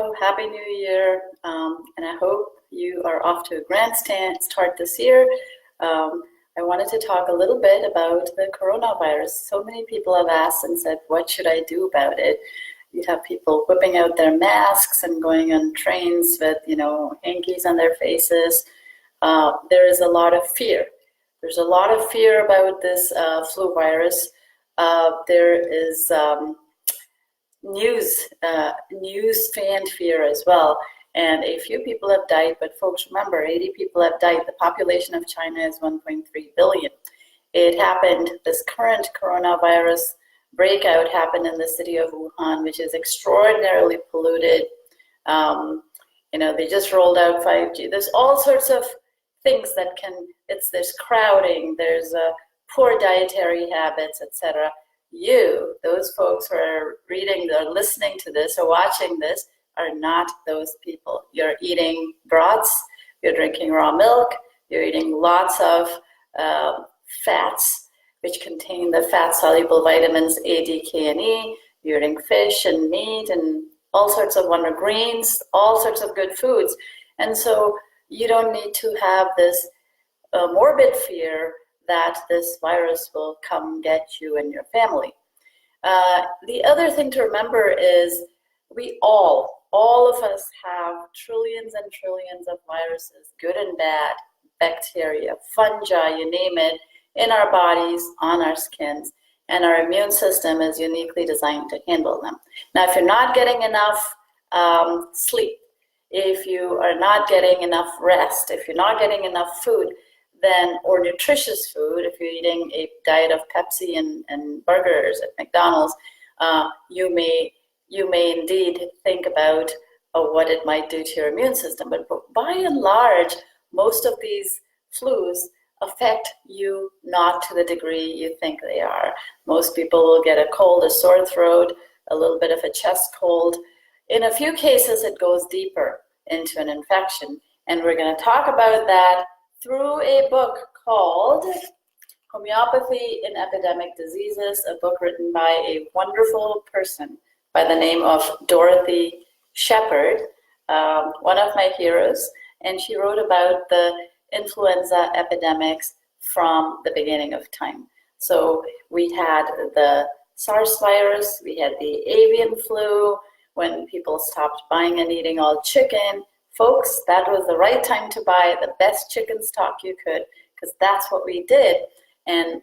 Hello, Happy New Year, and I hope you are off to a grand start this year. I wanted to talk a little bit about the coronavirus. So many people have asked and said, what should I do about it? You have people whipping out their masks and going on trains with, hankies on their faces. There is a lot of fear. There's a lot of fear about this flu virus. There is news fan fear as well, and a few people have died, but folks, remember, 80 people have died. The population of China is 1.3 billion. It happened, this current coronavirus breakout happened in the city of Wuhan, which is extraordinarily polluted. They just rolled out 5G. There's all sorts of things that there's crowding, there's poor dietary habits, etc. Those folks who are reading or listening to this or watching this, are not those people. You're eating broths, you're drinking raw milk, you're eating lots of fats, which contain the fat-soluble vitamins A, D, K, and E. You're eating fish and meat and all sorts of wonder greens, all sorts of good foods. And so you don't need to have this morbid fear that this virus will come get you and your family. The other thing to remember is we all of us have trillions and trillions of viruses, good and bad, bacteria, fungi, you name it, in our bodies, on our skins, and our immune system is uniquely designed to handle them. Now, if you're not getting enough sleep, if you are not getting enough rest, if you're not getting enough food, or nutritious food, if you're eating a diet of Pepsi and burgers at McDonald's, you may indeed think about what it might do to your immune system. But by and large, most of these flus affect you not to the degree you think they are. Most people will get a cold, a sore throat, a little bit of a chest cold. In a few cases, it goes deeper into an infection. And we're going to talk about that through a book called Homeopathy in Epidemic Diseases, a book written by a wonderful person by the name of Dorothy Shepard, one of my heroes, and she wrote about the influenza epidemics from the beginning of time. So we had the SARS virus, we had the avian flu, when people stopped buying and eating all chicken. Folks, that was the right time to buy the best chicken stock you could, because that's what we did. And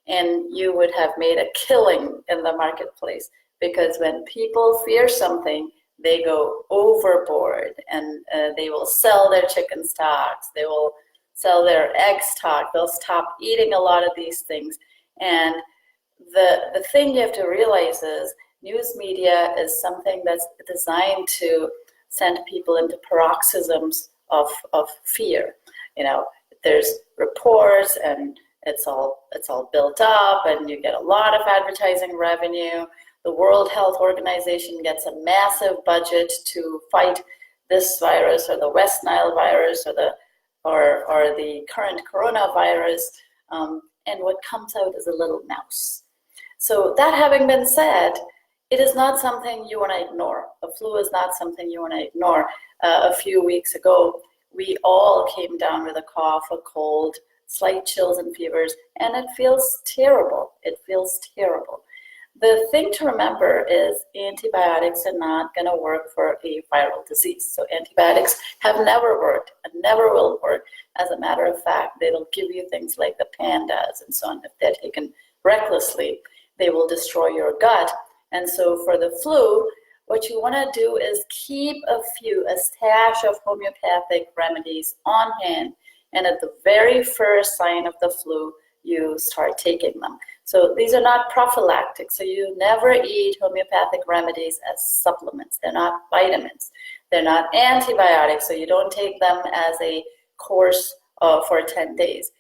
you would have made a killing in the marketplace, because when people fear something, they go overboard, and they will sell their chicken stocks, they will sell their egg stock, they'll stop eating a lot of these things. And the thing you have to realize is news media is something that's designed to send people into paroxysms of fear. There's reports, and it's all built up, and you get a lot of advertising revenue. The World Health Organization gets a massive budget to fight this virus, or the West Nile virus, or the current coronavirus, and what comes out is a little mouse. So that having been said, it is not something you want to ignore. The flu is not something you want to ignore. A few weeks ago, we all came down with a cough, a cold, slight chills and fevers, and it feels terrible. It feels terrible. The thing to remember is antibiotics are not going to work for a viral disease. So antibiotics have never worked and never will work. As a matter of fact, they'll give you things like the pandas and so on. If they're taken recklessly, they will destroy your gut. And so for the flu, what you want to do is keep a stash of homeopathic remedies on hand. And at the very first sign of the flu, you start taking them. So these are not prophylactic. So you never eat homeopathic remedies as supplements. They're not vitamins. They're not antibiotics. So you don't take them as a course for 10 days.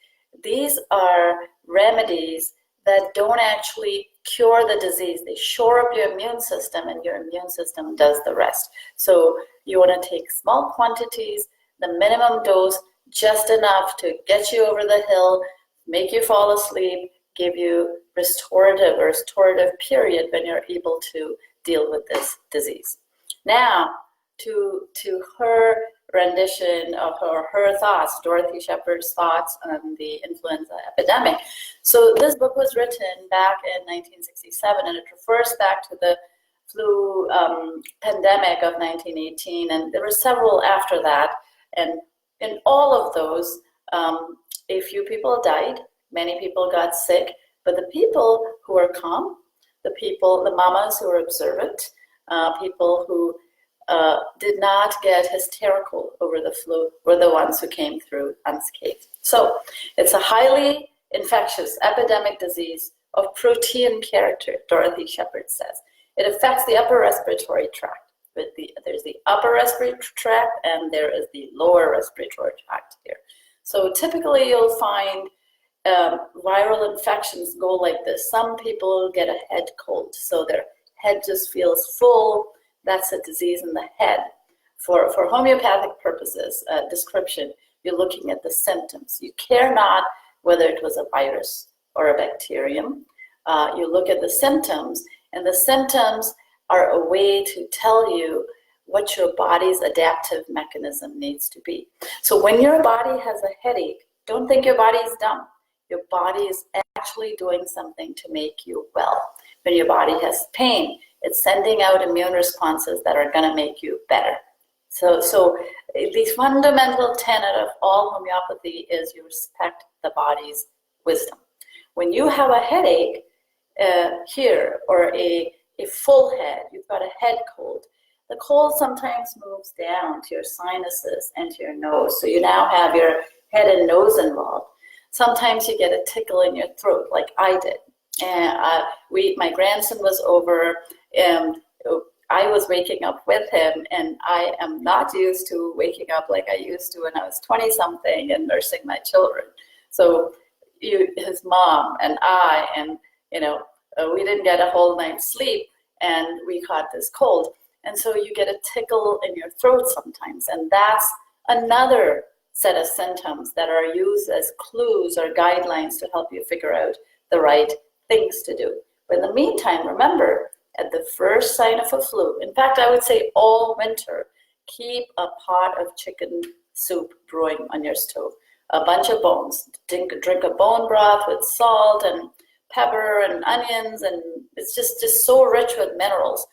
These are remedies that don't actually cure the disease. They shore up your immune system, and your immune system does the rest. So you want to take small quantities, the minimum dose, just enough to get you over the hill, make you fall asleep, give you restorative period when you're able to deal with this disease. Now, to her rendition of her thoughts, Dorothy Shepard's thoughts on the influenza epidemic. So this book was written back in 1967, and it refers back to the flu pandemic of 1918, and there were several after that. And in all of those, a few people died, many people got sick, but the people who were calm, the mamas who were observant, people who did not get hysterical over the flu were the ones who came through unscathed. So it's a highly infectious epidemic disease of protean character, Dorothy Shepard says. It affects the upper respiratory tract. There's the upper respiratory tract and there is the lower respiratory tract here. So typically you'll find viral infections go like this. Some people get a head cold, so their head just feels full. That's a disease in the head. For homeopathic purposes, description, you're looking at the symptoms. You care not whether it was a virus or a bacterium. You look at the symptoms, and the symptoms are a way to tell you what your body's adaptive mechanism needs to be. So when your body has a headache, don't think your body is dumb. Your body is actually doing something to make you well. When your body has pain, it's sending out immune responses that are going to make you better. So the fundamental tenet of all homeopathy is you respect the body's wisdom. When you have a headache here, or a full head, you've got a head cold, the cold sometimes moves down to your sinuses and to your nose. So you now have your head and nose involved. Sometimes you get a tickle in your throat, like I did. And my grandson was over, and I was waking up with him, and I am not used to waking up like I used to when I was 20-something and nursing my children. So his mom and I, and we didn't get a whole night's sleep, and we caught this cold. And so you get a tickle in your throat sometimes, and that's another set of symptoms that are used as clues or guidelines to help you figure out the right things to do. But in the meantime, remember, at the first sign of a flu, in fact, I would say all winter, keep a pot of chicken soup brewing on your stove, a bunch of bones. Drink a bone broth with salt and pepper and onions, and it's just so rich with minerals.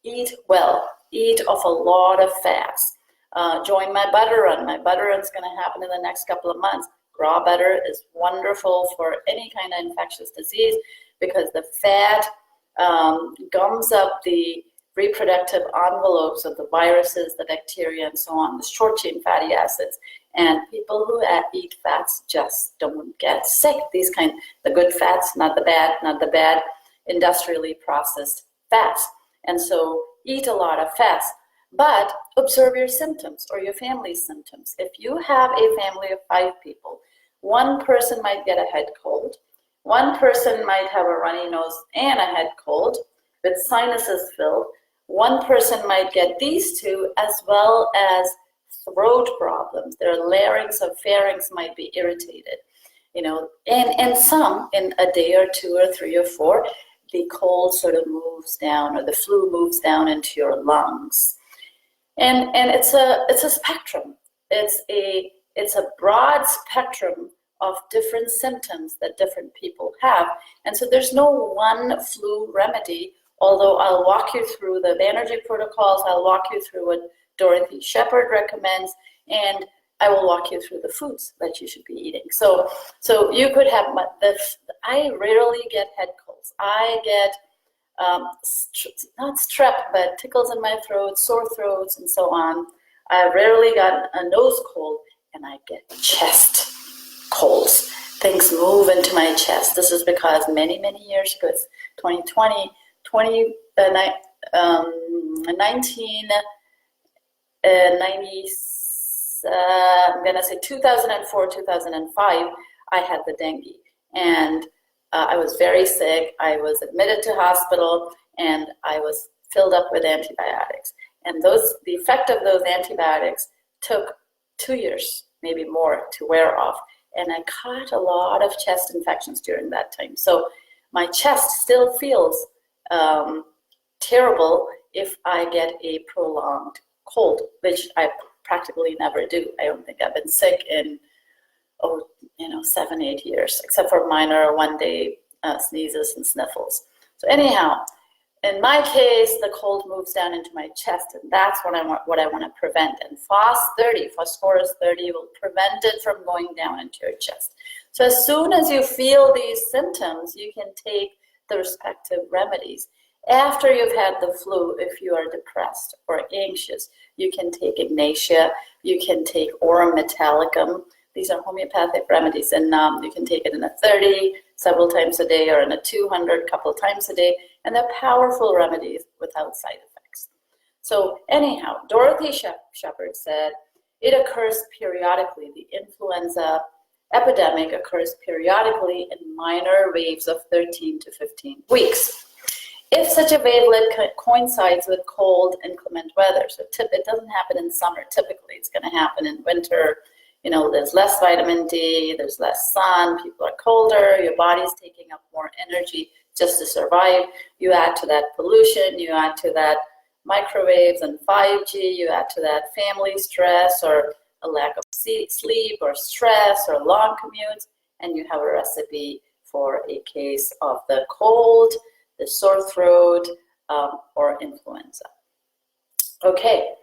Eat well, eat off a lot of fats. Join my butter run. My butter run's going to happen in the next couple of months. Raw butter is wonderful for any kind of infectious disease because the fat gums up the reproductive envelopes of the viruses, the bacteria, and so on, the short-chain fatty acids. And people who eat fats just don't get sick. The good fats, not the bad industrially processed fats. And so eat a lot of fats, but observe your symptoms or your family's symptoms. If you have a family of 5 people, one person might get a head cold, one person might have a runny nose and a head cold with sinuses filled, one person might get these two as well as throat problems. Their larynx or pharynx might be irritated, and some in a day or 2 or 3 or 4, the cold sort of moves down, or the flu moves down into your lungs. And it's a spectrum. It's a broad spectrum of different symptoms that different people have. And so there's no one flu remedy, although I'll walk you through the Banerjee protocols, I'll walk you through what Dorothy Shepard recommends, and I will walk you through the foods that you should be eating. So you could have I rarely get head colds. I get not strep, but tickles in my throat, sore throats, and so on. I rarely got a nose cold, and I get chest colds. Things move into my chest. This is because many years ago, it's 2020, I'm going to say 2004, 2005, I had the dengue. And I was very sick. I was admitted to hospital, and I was filled up with antibiotics. And the effect of those antibiotics took 2 years, maybe more, to wear off. And I caught a lot of chest infections during that time. So my chest still feels terrible, if I get a prolonged cold, which I practically never do. I don't think I've been sick in 7, 8 years, except for minor one-day sneezes and sniffles. So anyhow, in my case, the cold moves down into my chest, and that's what I want to prevent. And phosphorus 30 will prevent it from going down into your chest. So as soon as you feel these symptoms, you can take the respective remedies. After you've had the flu, if you are depressed or anxious, you can take Ignatia, you can take Aurum metallicum. These are homeopathic remedies, and you can take it in a 30 several times a day or in a 200 couple times a day, and they're powerful remedies without side effects. So anyhow, Dorothy Shepard said, it occurs periodically. The influenza epidemic occurs periodically in minor waves of 13 to 15 weeks. If such a wavelet coincides with cold, inclement weather, so it doesn't happen in summer typically, it's going to happen in winter. There's less vitamin D, there's less sun, people are colder, your body's taking up more energy just to survive. You add to that pollution, you add to that microwaves and 5G, you add to that family stress or a lack of sleep or stress or long commutes, and you have a recipe for a case of the cold, the sore throat, or influenza. Okay.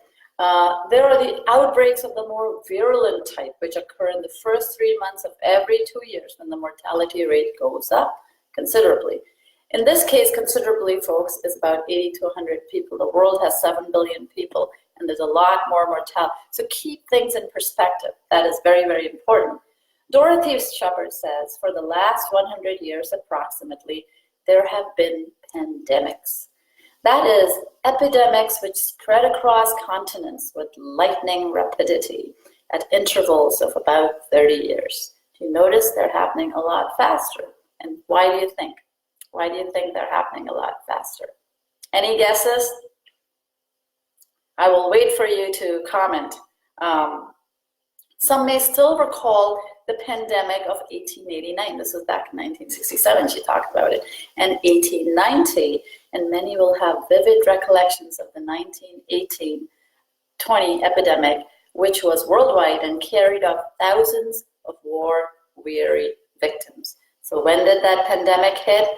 There are the outbreaks of the more virulent type, which occur in the first 3 months of every 2 years when the mortality rate goes up considerably. In this case, considerably, folks, is about 80 to 100 people. The world has 7 billion people, and there's a lot more mortality. So keep things in perspective. That is very, very important. Dorothy Shepard says, for the last 100 years approximately, there have been pandemics. That is, epidemics which spread across continents with lightning rapidity at intervals of about 30 years. Do you notice they're happening a lot faster? And why do you think? Why do you think they're happening a lot faster? Any guesses? I will wait for you to comment. Some may still recall the pandemic of 1889. This was back in 1967, she talked about it, and 1890, and many will have vivid recollections of the 1918-20 epidemic, which was worldwide and carried off thousands of war-weary victims. So when did that pandemic hit?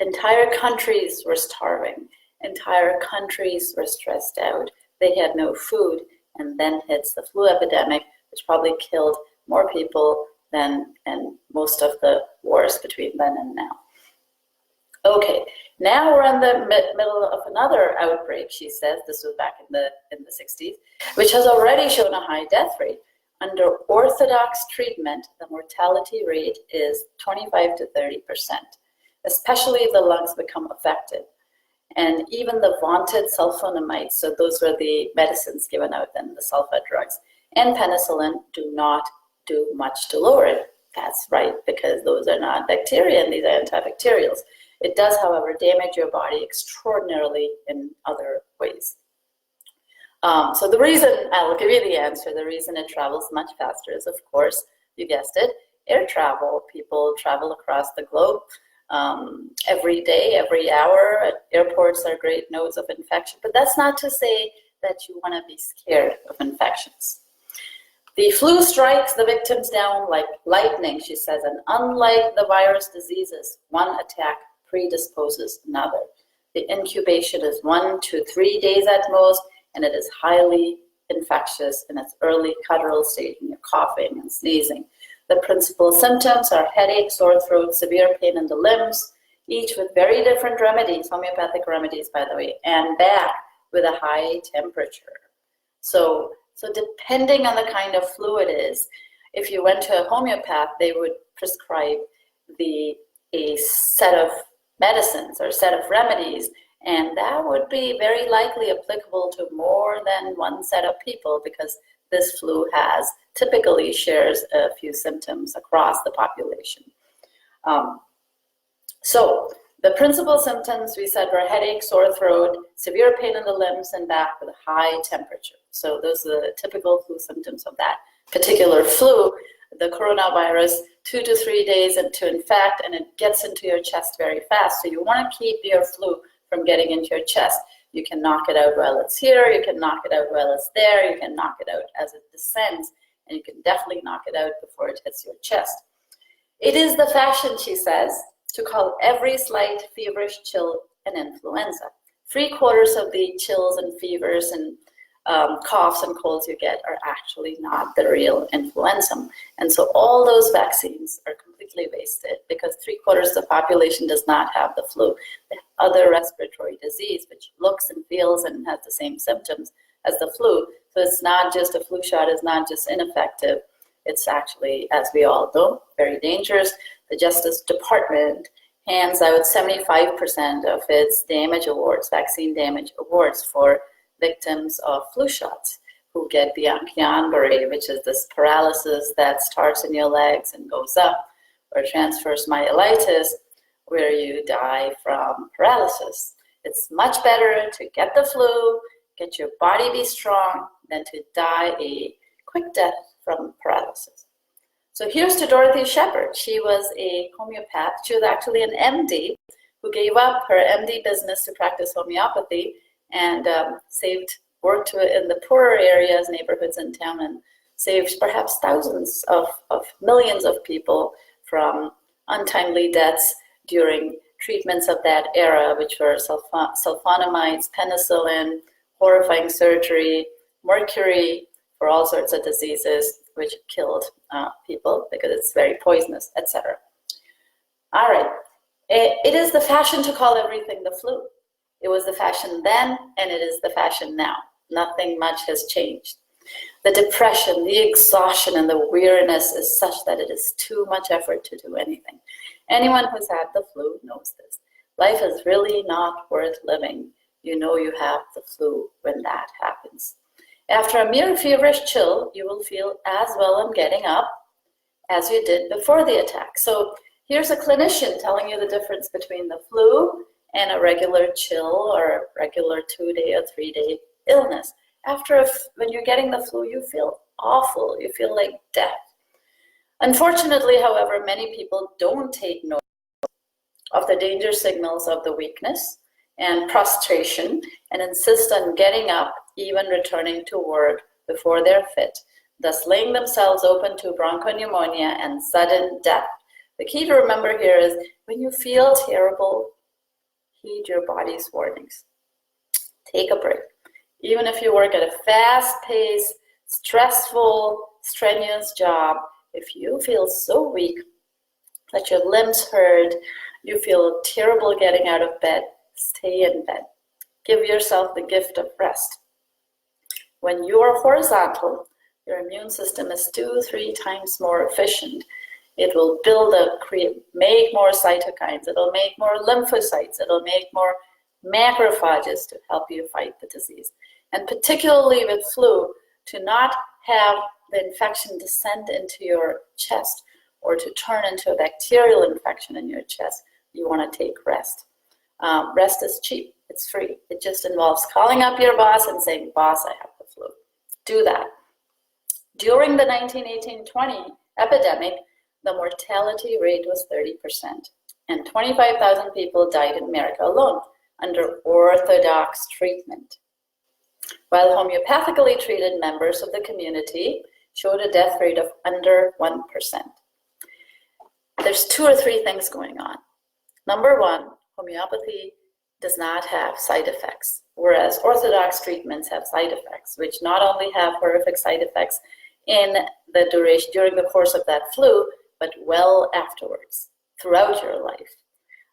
Entire countries were starving. Entire countries were stressed out. They had no food, and then hits the flu epidemic, which probably killed more people than in most of the wars between then and now. Okay, now we're in the middle of another outbreak, she says. This was back in the 60s, which has already shown a high death rate. Under orthodox treatment, the mortality rate is 25 to 30%, especially if the lungs become affected. And even the vaunted sulfonamides, so those were the medicines given out then, the sulfa drugs, and penicillin do not do much to lower it. That's right, because those are not bacteria and these are antibacterials. It does, however, damage your body extraordinarily in other ways. So the reason, I'll give you the answer, the reason it travels much faster is, of course, you guessed it, air travel. People travel across the globe every day, every hour. Airports are great nodes of infection, but that's not to say that you want to be scared of infections. The flu strikes the victims down like lightning, she says, and unlike the virus diseases, one attack predisposes another. The incubation is 1 to 3 days at most, and it is highly infectious in its early guttural stage when you're coughing and sneezing. The principal symptoms are headache, sore throat, severe pain in the limbs, each with very different remedies, homeopathic remedies, by the way, and back with a high temperature. So depending on the kind of flu it is, if you went to a homeopath, they would prescribe a set of medicines or set of remedies, and that would be very likely applicable to more than one set of people because this flu typically shares a few symptoms across the population. So the principal symptoms we said were headache, sore throat, severe pain in the limbs, and back with a high temperature. So those are the typical flu symptoms of that particular flu. The coronavirus, 2 to 3 days to infect, and it gets into your chest very fast. So you want to keep your flu from getting into your chest. You can knock it out while it's here, you can knock it out while it's there, you can knock it out as it descends, and you can definitely knock it out before it hits your chest. It is the fashion, she says, to call every slight feverish chill an influenza. 3/4 of the chills and fevers and coughs and colds you get are actually not the real influenza. And so all those vaccines are completely wasted because 3/4 of the population does not have the flu. They have other respiratory disease, which looks and feels and has the same symptoms as the flu. So it's not just a flu shot, it's not just ineffective. It's actually, as we all know, very dangerous. The Justice Department hands out 75% of its damage awards, vaccine damage awards, for victims of flu shots who get the Guillain-Barré, which is this paralysis that starts in your legs and goes up, or transverse myelitis, where you die from paralysis. It's much better to get the flu, get your body be strong, than to die a quick death from paralysis. So here's to Dorothy Shepherd. She was a homeopath. She was actually an MD who gave up her MD business to practice homeopathy and worked in the poorer areas, neighborhoods in town, and saved perhaps thousands of millions of people from untimely deaths during treatments of that era, which were sulfonamides, penicillin, horrifying surgery, mercury for all sorts of diseases, which killed people because it's very poisonous, etc. All right, it is the fashion to call everything the flu. It was the fashion then, and it is the fashion now. Nothing much has changed. The depression, the exhaustion, and the weariness is such that it is too much effort to do anything. Anyone who's had the flu knows this. Life is really not worth living. You know you have the flu when that happens. After a mere feverish chill, you will feel as well on getting up as you did before the attack. So here's a clinician telling you the difference between the flu and a regular chill or regular 2-day or 3-day illness. When you're getting the flu, you feel awful. You feel like death. Unfortunately, however, many people don't take note of the danger signals of the weakness and prostration and insist on getting up, even returning to work before they're fit, thus laying themselves open to bronchopneumonia and sudden death. The key to remember here is when you feel terrible, heed your body's warnings. Take a break. Even if you work at a fast-paced, stressful, strenuous job, if you feel so weak that your limbs hurt, you feel terrible getting out of bed, stay in bed. Give yourself the gift of rest. When you are horizontal, your immune system is 2-3 times more efficient. It will make more cytokines, it'll make more lymphocytes, it'll make more macrophages to help you fight the disease. And particularly with flu, to not have the infection descend into your chest or to turn into a bacterial infection in your chest, you want to take rest. Rest is cheap, it's free. It just involves calling up your boss and saying, "Boss, I have the flu." Do that. During the 1918-20 epidemic, the mortality rate was 30%, and 25,000 people died in America alone under orthodox treatment, while homeopathically treated members of the community showed a death rate of under 1%. There's 2 or 3 things going on. Number one, homeopathy does not have side effects, whereas orthodox treatments have side effects, which not only have horrific side effects in the duration during the course of that flu, but well afterwards, throughout your life.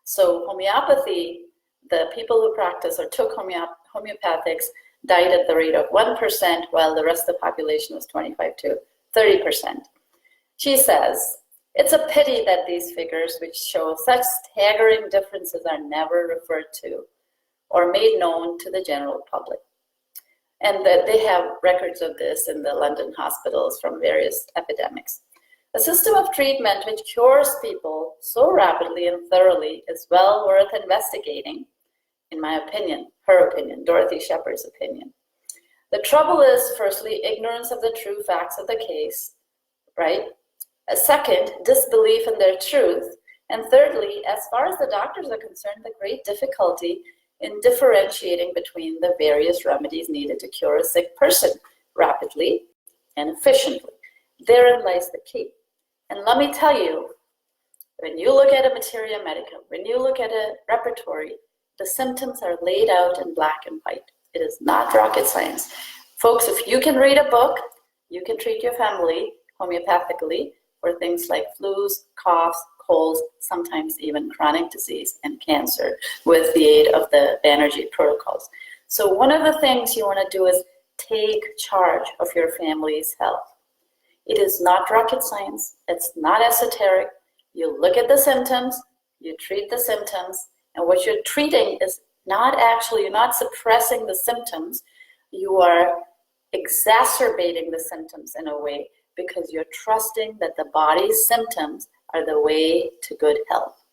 So homeopathy, the people who practice or took homeopathics died at the rate of 1%, while the rest of the population was 25 to 30%. She says, it's a pity that these figures, which show such staggering differences, are never referred to or made known to the general public. And that they have records of this in the London hospitals from various epidemics. A system of treatment which cures people so rapidly and thoroughly is well worth investigating, in my opinion, her opinion, Dorothy Shepherd's opinion. The trouble is, firstly, ignorance of the true facts of the case, right? A second, disbelief in their truth. And thirdly, as far as the doctors are concerned, the great difficulty in differentiating between the various remedies needed to cure a sick person rapidly and efficiently. Therein lies the key. And let me tell you, when you look at a materia medica, when you look at a repertory, the symptoms are laid out in black and white. It is not rocket science. Folks, if you can read a book, you can treat your family homeopathically for things like flus, coughs, colds, sometimes even chronic disease and cancer with the aid of the Banerjee protocols. So one of the things you want to do is take charge of your family's health. It is not rocket science. It's not esoteric. You look at the symptoms, you treat the symptoms, and what you're treating is not actually, you're not suppressing the symptoms, you are exacerbating the symptoms in a way because you're trusting that the body's symptoms are the way to good health.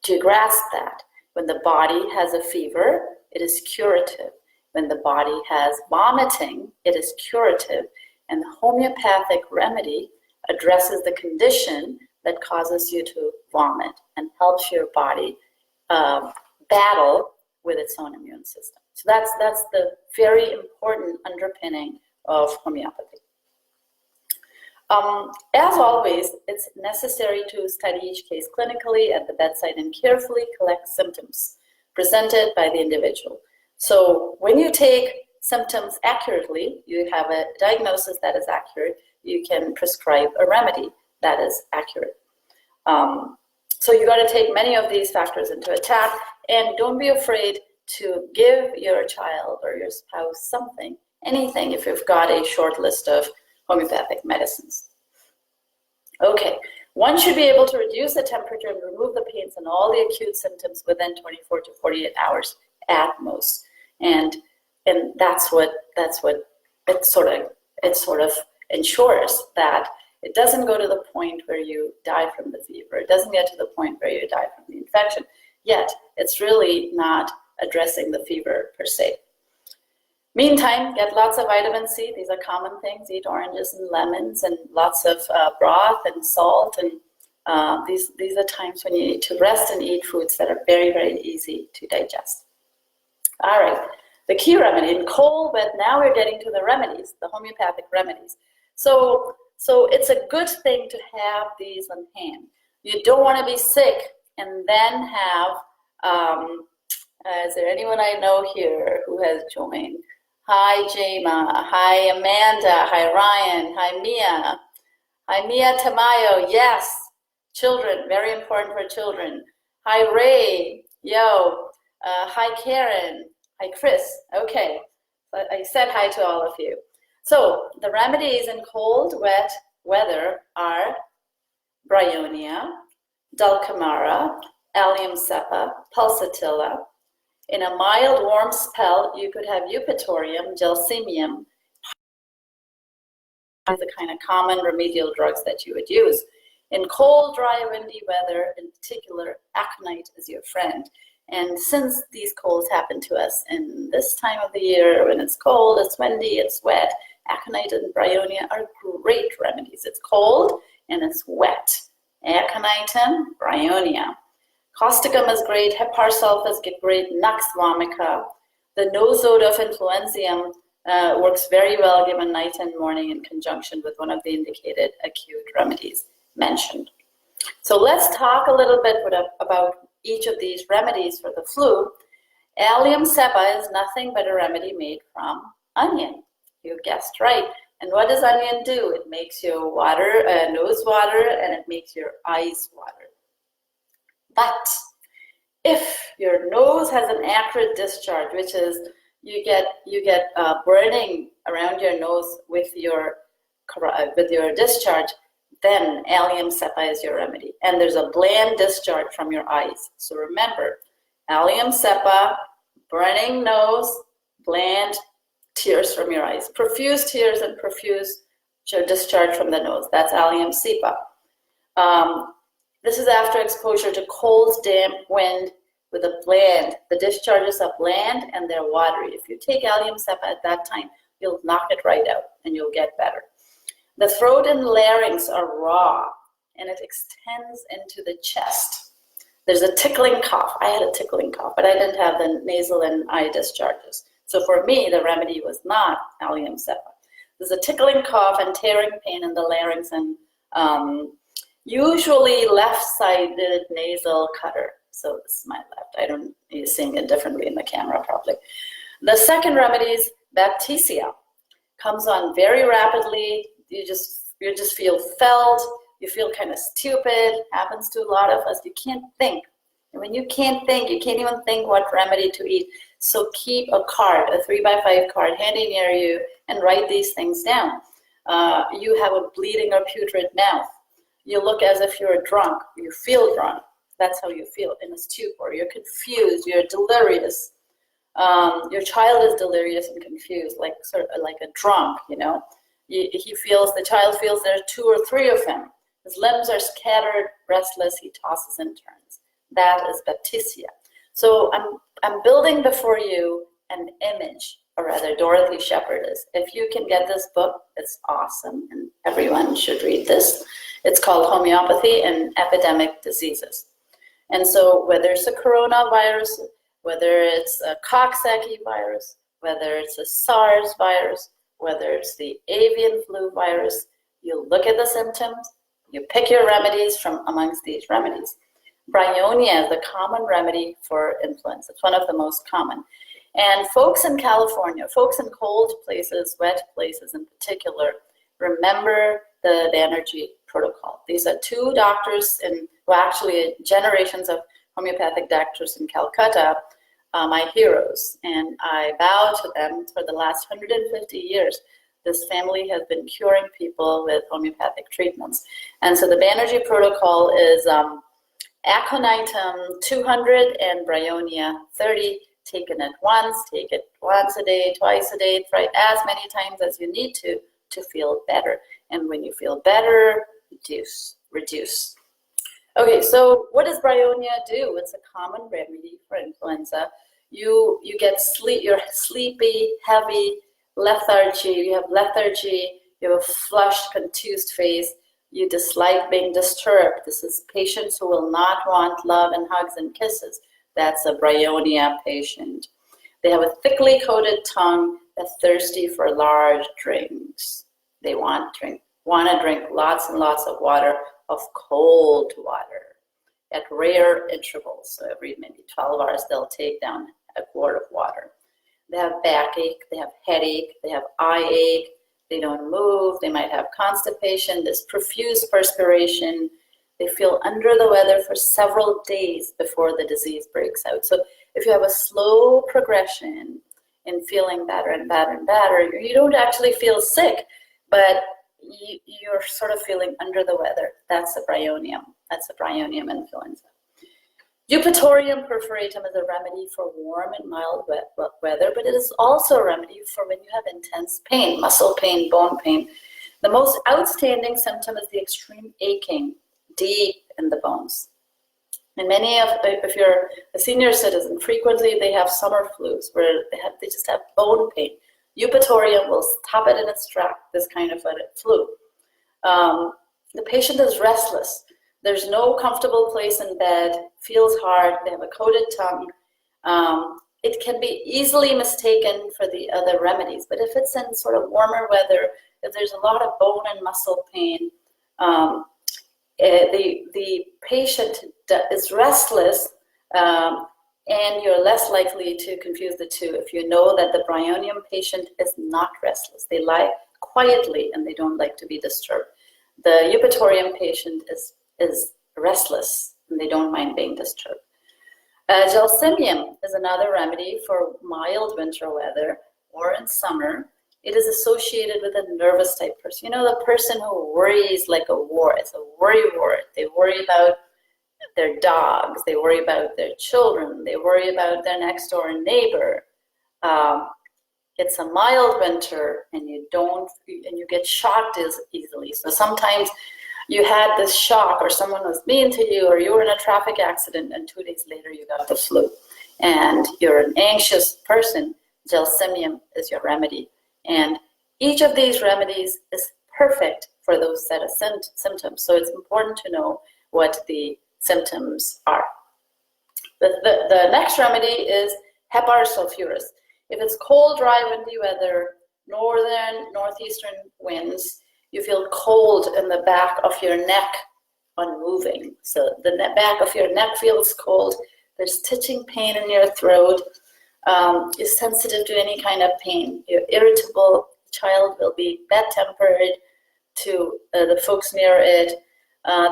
To grasp that, when the body has a fever, it is curative. When the body has vomiting, it is curative. And the homeopathic remedy addresses the condition that causes you to vomit and helps your body battle with its own immune system. So that's the very important underpinning of homeopathy. As always, it's necessary to study each case clinically at the bedside and carefully collect symptoms presented by the individual. So when you take symptoms accurately, you have a diagnosis that is accurate, you can prescribe a remedy that is accurate. So you got to take many of these factors into account, and don't be afraid to give your child or your spouse something, anything, if you've got a short list of homeopathic medicines. Okay, one should be able to reduce the temperature and remove the pains and all the acute symptoms within 24 to 48 hours at most. And that's what it sort of ensures, that it doesn't go to the point where you die from the fever. It doesn't get to the point where you die from the infection. Yet, it's really not addressing the fever per se. Meantime, get lots of vitamin C. These are common things. Eat oranges and lemons and lots of broth and salt. And these are times when you need to rest and eat foods that are very, very easy to digest. All right, the key remedy in cold, but now we're getting to the remedies, the homeopathic remedies. So it's a good thing to have these on hand. You don't want to be sick and then have, is there anyone I know here who has joined? Hi, Jema. Hi, Amanda. Hi, Ryan. Hi, Mia. Hi, Mia Tamayo. Yes, children, very important for children. Hi, Ray. Yo. Hi, Karen. Hi, Chris. Okay, I said hi to all of you. So the remedies in cold, wet weather are Bryonia, Dulcamara, Allium cepa, Pulsatilla. In a mild warm spell, you could have Eupatorium, Gelsemium, the kind of common remedial drugs that you would use. In cold, dry, windy weather, in particular, aconite is your friend. And since these colds happen to us in this time of the year, when it's cold, it's windy, it's wet, aconite and bryonia are great remedies. It's cold and it's wet. Aconitum, bryonia. Causticum is great, heparsulfur is great, Nux vomica. The nosode of influenzium works very well given night and morning in conjunction with one of the indicated acute remedies mentioned. So let's talk a little bit about each of these remedies for the flu. Allium cepa is nothing but a remedy made from onion. You guessed right. And what does onion do? It makes your nose water, and it makes your eyes water. But if your nose has an acrid discharge, which is you get burning around your nose with your discharge, then Allium cepa is your remedy. And there's a bland discharge from your eyes. So remember, Allium cepa, burning nose, bland tears from your eyes. Profuse tears and profuse discharge from the nose. That's Allium cepa. This is after exposure to cold, damp wind with a bland. The discharges are bland and they're watery. If you take Allium cepa at that time, you'll knock it right out and you'll get better. The throat and larynx are raw and it extends into the chest. There's a tickling cough. I had a tickling cough, but I didn't have the nasal and eye discharges. So for me, the remedy was not allium cepa. There's a tickling cough and tearing pain in the larynx and usually left-sided nasal cutter. So this is my left. I don't, you're seeing it differently in the camera probably. The second remedy is baptisia. Comes on very rapidly. You just feel felt. You feel kind of stupid. Happens to a lot of us. You can't think. And when you can't think, you can't even think what remedy to eat. So keep a card, a 3x5 card handy near you and write these things down. You have a bleeding or putrid mouth. You look as if you're drunk. You feel drunk. That's how you feel, in a stupor. You're confused. You're delirious. Your child is delirious and confused, like sort of like a drunk, you know. The child feels there are 2 or 3 of him. His limbs are scattered, restless. He tosses and turns. That is baptisia. So I'm building before you an image, or rather Dorothy Shepherd is. If you can get this book, it's awesome, and everyone should read this. It's called Homeopathy and Epidemic Diseases. And so whether it's a coronavirus, whether it's a Coxsackie virus, whether it's a SARS virus, whether it's the avian flu virus, you look at the symptoms, you pick your remedies from amongst these remedies. Bryonia is the common remedy for influenza. It's one of the most common. And folks in California, folks in cold places, wet places in particular, remember the Banerjee protocol. These are 2 doctors, actually generations of homeopathic doctors in Calcutta, my heroes, and I bow to them. For the last 150 years, this family has been curing people with homeopathic treatments. And so the Banerjee protocol is aconitum 200 and bryonia 30, taken at once. Take it once a day, twice a day, try as many times as you need to feel better. And when you feel better, reduce. Okay, so what does bryonia do? It's a common remedy for influenza. You get you're sleepy, heavy, lethargy. You have lethargy. You have a flushed, contused face. You dislike being disturbed. This is patients who will not want love and hugs and kisses. That's a bryonia patient. They have a thickly coated tongue. They're thirsty for large drinks. They want to drink lots and lots of water, of cold water, at rare intervals. So every maybe 12 hours, they'll take down a quart of water. They have backache, they have headache, they have eye ache, they don't move, they might have constipation, there's profuse perspiration. They feel under the weather for several days before the disease breaks out. So if you have a slow progression in feeling better and better and better, you don't actually feel sick, but you're sort of feeling under the weather. That's a bryonium. That's a bryonium influenza. Eupatorium perforatum is a remedy for warm and mild weather, but it is also a remedy for when you have intense pain, muscle pain, bone pain. The most outstanding symptom is the extreme aching deep in the bones. And if you're a senior citizen, frequently they have summer flus where they just have bone pain. Eupatorium will stop it in its track, this kind of a flu. The patient is restless. There's no comfortable place in bed, feels hard, they have a coated tongue. It can be easily mistaken for the other remedies, but if it's in sort of warmer weather, if there's a lot of bone and muscle pain, the patient is restless, and you're less likely to confuse the two if you know that the bryonium patient is not restless. They lie quietly and they don't like to be disturbed. The eupatorium patient is restless and they don't mind being disturbed. Gelsemium is another remedy for mild winter weather or in summer. It is associated with a nervous type person. You know, the person who worries like a wart. It's a worry wart. They worry about their dogs. They worry about their children. They worry about their next door neighbor. It's a mild winter and you get shocked easily. So sometimes you had this shock or someone was mean to you or you were in a traffic accident and 2 days later you got the flu and you're an anxious person. Gelsemium is your remedy. And each of these remedies is perfect for those set of symptoms. So it's important to know what the symptoms are. The next remedy is heparin sulfuris. If it's cold, dry, windy weather, northeastern winds, you feel cold in the back of your neck on moving. So the back of your neck feels cold. There's stitching pain in your throat. You're sensitive to any kind of pain. You're irritable. The child will be bad-tempered to the folks near it.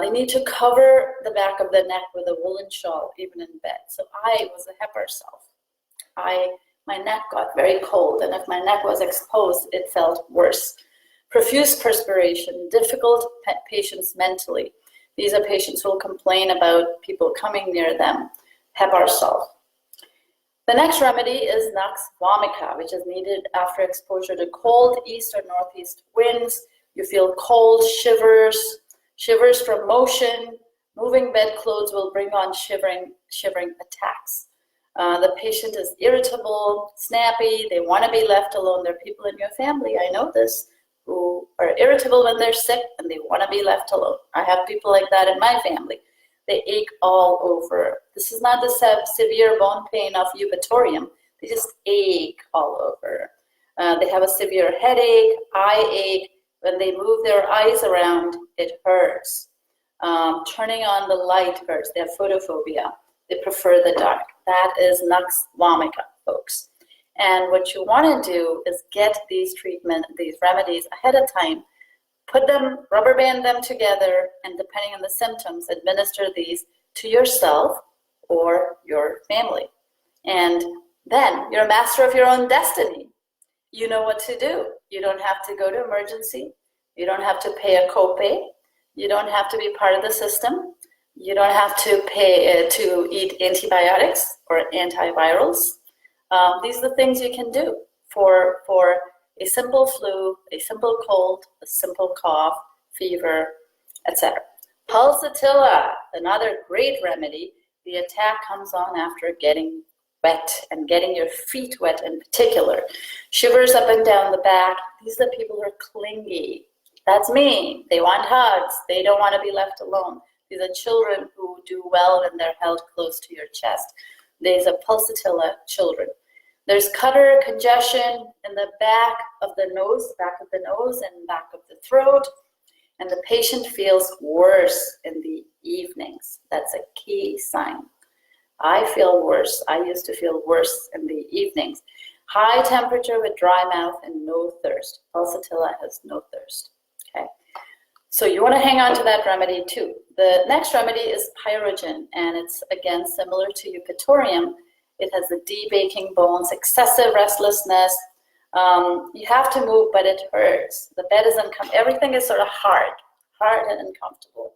They need to cover the back of the neck with a woolen shawl, even in bed. So I was a heparin self. My neck got very cold, and if my neck was exposed, it felt worse. Profuse perspiration, difficult patients mentally. These are patients who will complain about people coming near them. Heparin self. The next remedy is nux vomica, which is needed after exposure to cold east or northeast winds. You feel cold, shivers from motion. Moving bedclothes will bring on shivering attacks. The patient is irritable, snappy, they want to be left alone. There are people in your family, I know this, who are irritable when they're sick and they want to be left alone. I have people like that in my family. They ache all over. This is not the severe bone pain of eupatorium. They just ache all over. They have a severe headache, eye ache. When they move their eyes around, it hurts. Turning on the light hurts. They have photophobia. They prefer the dark. That is nux vomica, folks. And what you want to do is get these remedies ahead of time, put them, rubber band them together, and depending on the symptoms, administer these to yourself or your family. And then you're a master of your own destiny. You know what to do. You don't have to go to emergency. You don't have to pay a copay. You don't have to be part of the system. You don't have to pay to eat antibiotics or antivirals. These are the things you can do for a simple flu, a simple cold, a simple cough, fever, etc. Pulsatilla, another great remedy. The attack comes on after getting wet and getting your feet wet in particular. Shivers up and down the back. These are the people who are clingy. That's me. They want hugs. They don't want to be left alone. These are children who do well when they're held close to your chest. These are pulsatilla children. There's cutter congestion in the back of the nose and back of the throat, and the patient feels worse in the evenings. That's a key sign. I feel worse. I used to feel worse in the evenings. High temperature with dry mouth and no thirst. Pulsatilla has no thirst. Okay. So you want to hang on to that remedy too. The next remedy is pyrogen, and it's again similar to eupatorium. It has the deep aching bones, excessive restlessness. You have to move, but it hurts. The bed is uncomfortable. Everything is sort of hard and uncomfortable.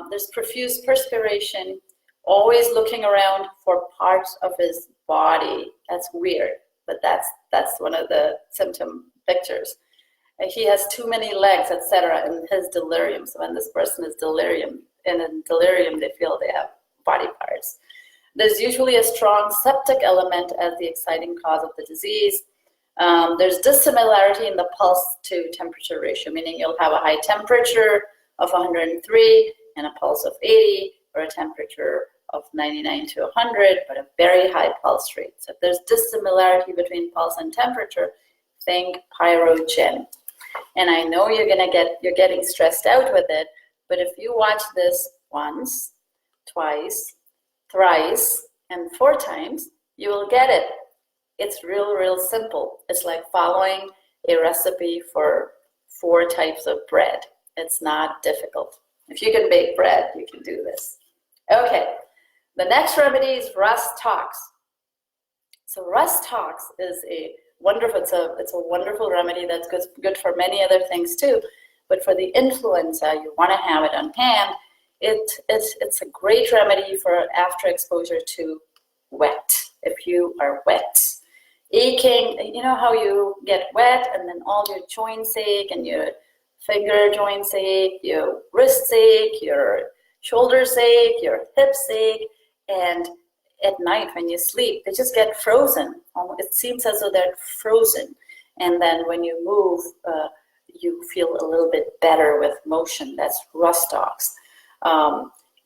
There's profuse perspiration, always looking around for parts of his body. That's weird, but that's one of the symptom pictures. He has too many legs, etc., in his delirium. So when this person is in delirium, they feel they have body parts. There's usually a strong septic element as the exciting cause of the disease. There's dissimilarity in the pulse to temperature ratio, meaning you'll have a high temperature of 103 and a pulse of 80, or a temperature of 99 to 100, but a very high pulse rate. So if there's dissimilarity between pulse and temperature, think pyrogen. And I know you're getting stressed out with it, but if you watch this once, twice, thrice, and 4 times, you will get it. It's real simple. It's like following a recipe for 4 types of bread. It's not difficult. If you can bake bread, you can do this. Okay, the next remedy is rust tox. So rust tox is a wonderful remedy that's good for many other things too. But for the influenza, you want to have it on hand. It's a great remedy for after exposure to wet. If you are wet, aching, you know how you get wet and then all your joints ache and your finger joints ache, your wrists ache, your shoulders ache, your hips ache, and at night when you sleep, they just get frozen. It seems as though they're frozen. And then when you move, you feel a little bit better with motion. That's rust tox.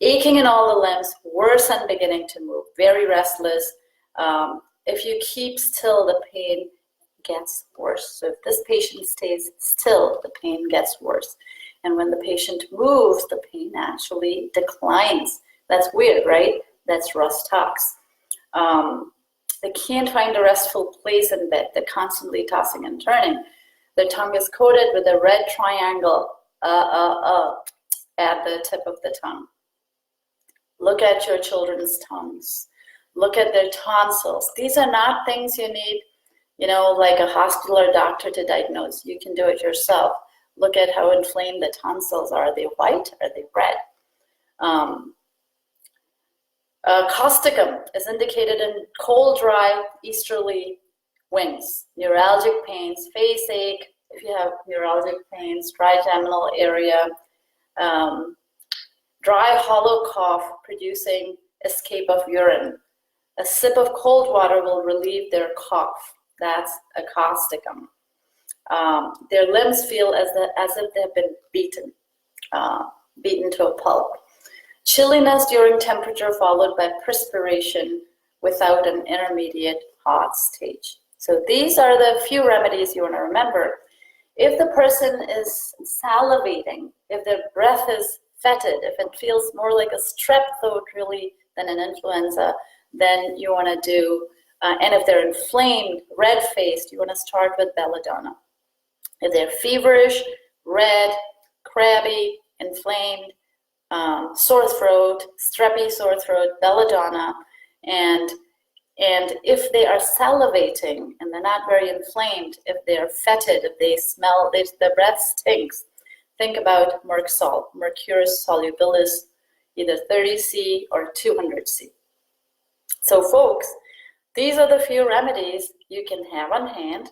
Aching in all the limbs, worse and beginning to move, very restless. If you keep still, the pain gets worse. So if this patient stays still, the pain gets worse. And when the patient moves, the pain actually declines. That's weird, right? That's Rust talks. They can't find a restful place in bed. They're constantly tossing and turning. Their tongue is coated with a red triangle at the tip of the tongue. Look at your children's tongues. Look at their tonsils. These are not things you need, like a hospital or doctor to diagnose. You can do it yourself. Look at how inflamed the tonsils are. Are they white? Are they red? Causticum is indicated in cold, dry, easterly winds. Neuralgic pains, face ache, if you have neuralgic pains, dry abdominal area, dry, hollow cough producing escape of urine. A sip of cold water will relieve their cough. That's a causticum. Their limbs feel as if they've been beaten to a pulp. Chilliness during temperature followed by perspiration without an intermediate hot stage. So these are the few remedies you want to remember. If the person is salivating, if their breath is fetid, if it feels more like a strep throat really than an influenza, then you want to do, and if they're inflamed, red-faced, you want to start with belladonna. If they're feverish, red, crabby, inflamed, sore throat, streppy sore throat, belladonna, and if they are salivating and they're not very inflamed, if they're fetid, if they smell, their breath stinks, think about Merck salt, Mercurus solubilis, either 30C or 200C. So folks, these are the few remedies you can have on hand.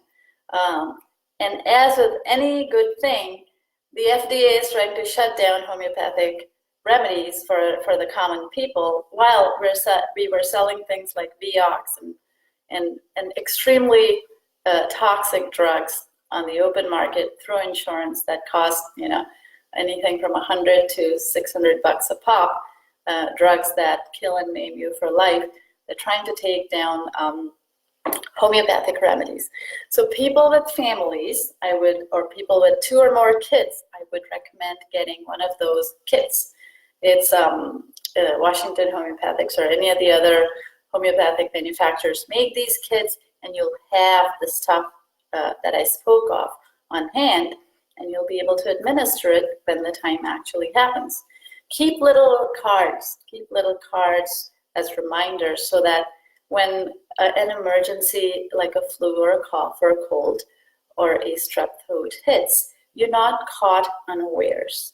And as with any good thing, the FDA is trying to shut down homeopathic remedies for the common people, while we were selling things like Vioxx and extremely toxic drugs on the open market through insurance that cost anything from $100 to $600 a pop, drugs that kill and maim you for life. They're trying to take down homeopathic remedies. So people with families, or people with 2 or more kids, I would recommend getting one of those kits. It's Washington Homeopathics or any of the other homeopathic manufacturers make these kits, and you'll have the stuff that I spoke of on hand, and you'll be able to administer it when the time actually happens. Keep little cards as reminders so that when an emergency like a flu or a cough or a cold or a strep throat hits, you're not caught unawares.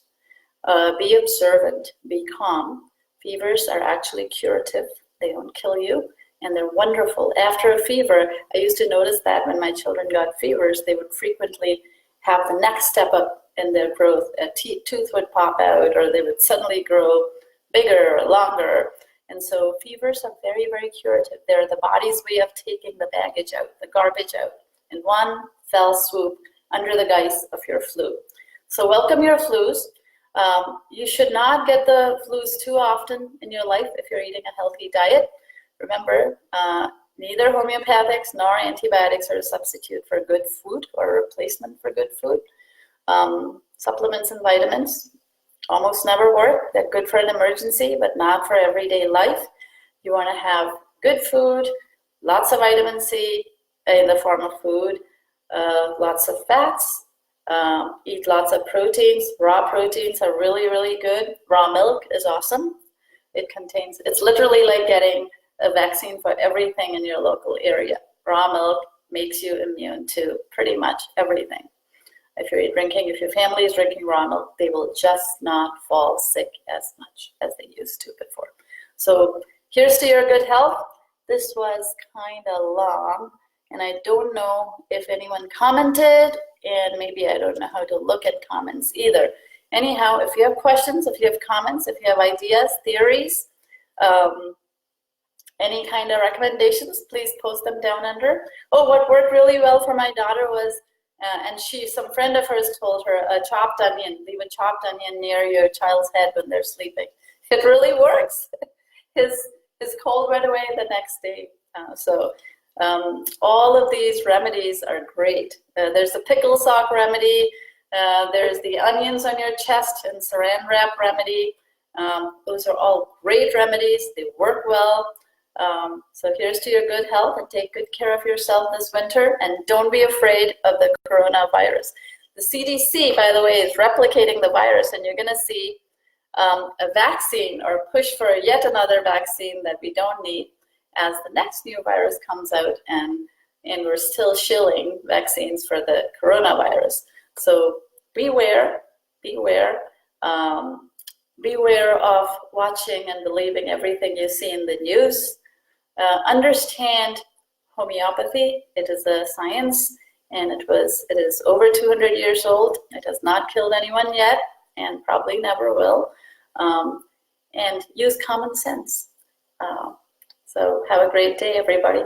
Be observant, be calm. Fevers are actually curative. They don't kill you, and they're wonderful. After a fever, I used to notice that when my children got fevers, they would frequently have the next step up in their growth. A tooth would pop out, or they would suddenly grow bigger or longer. And so fevers are very, very curative. They're the body's way of taking the baggage out, the garbage out, in one fell swoop under the guise of your flu. So welcome your flus. You should not get the flus too often in your life if you're eating a healthy diet. Remember, neither homeopathics nor antibiotics are a substitute for good food or a replacement for good food. Supplements and vitamins almost never work. They're good for an emergency, but not for everyday life. You want to have good food, lots of vitamin C in the form of food, lots of fats, eat lots of proteins. Raw proteins are really, really good. Raw milk is awesome. It's literally like getting a vaccine for everything in your local area. Raw milk makes you immune to pretty much everything. If your family is drinking raw milk, they will just not fall sick as much as they used to before. So here's to your good health. This was kind of long, and I don't know if anyone commented, and maybe I don't know how to look at comments either. Anyhow, if you have questions, if you have comments, if you have ideas, theories, any kind of recommendations, please post them down under. Oh, what worked really well for my daughter was, and some friend of hers told her, a chopped onion. Leave a chopped onion near your child's head when they're sleeping. It really works. His cold went away the next day. All of these remedies are great. There's the pickle sock remedy. There's the onions on your chest and saran wrap remedy. Those are all great remedies. They work well. So here's to your good health, and take good care of yourself this winter, and don't be afraid of the coronavirus. The CDC, by the way, is replicating the virus, and you're going to see a vaccine or push for yet another vaccine that we don't need as the next new virus comes out, and we're still shilling vaccines for the coronavirus. So beware of watching and believing everything you see in the news. Understand homeopathy. It is a science, and it is over 200 years old. It has not killed anyone yet, and probably never will. And use common sense. So have a great day, everybody.